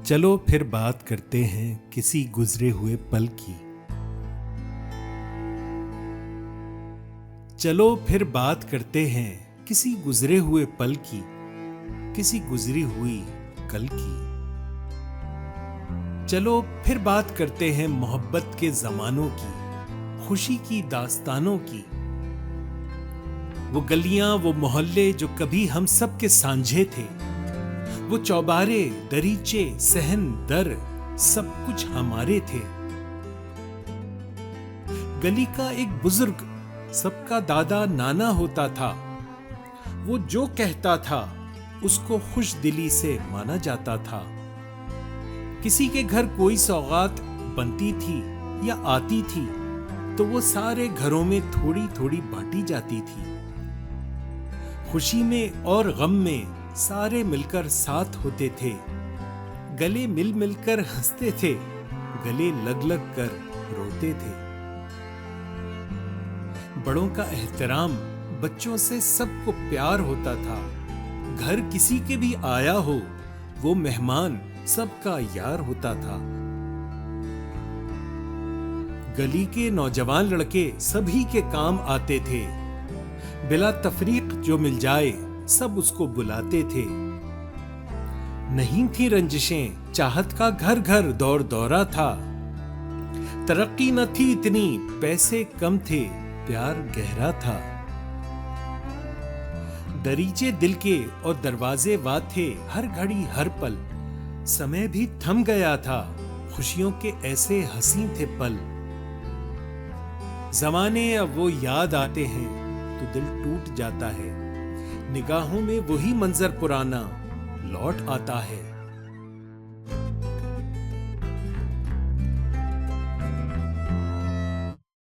चलो फिर बात करते हैं किसी गुजरे हुए पल की। चलो फिर बात करते हैं किसी गुजरे हुए पल की, किसी गुजरी हुई कल की। चलो फिर बात करते हैं मोहब्बत के जमानों की, खुशी की दास्तानों की। वो गलियां, वो मोहल्ले जो कभी हम सब के सांझे थे, वो चौबारे, दरीचे, सहन, दर, सब कुछ हमारे थे। गली का एक बुजुर्ग सबका दादा नाना होता था। वो जो कहता था उसको खुश दिली से माना जाता था। किसी के घर कोई सौगात बनती थी या आती थी तो वो सारे घरों में थोड़ी थोड़ी बांटी जाती थी। खुशी में और गम में सारे मिलकर साथ होते थे। गले मिल मिलकर हंसते थे, गले लग लग कर रोते थे। बड़ों का एहतराम, बच्चों से सबको प्यार होता था। घर किसी के भी आया हो, वो मेहमान सबका यार होता था। गली के नौजवान लड़के सभी के काम आते थे। बिला तफरीक जो मिल जाए सब उसको बुलाते थे। नहीं थी रंजिशें, चाहत का घर घर दौर दौरा था। तरक्की न थी इतनी, पैसे कम थे, प्यार गहरा था। दरीचे दिल के और दरवाजे वा थे हर घड़ी हर पल। समय भी थम गया था, खुशियों के ऐसे हंसी थे पल। जमाने अब वो याद आते हैं तो दिल टूट जाता है। निगाहों में वही मंजर पुराना लौट आता है।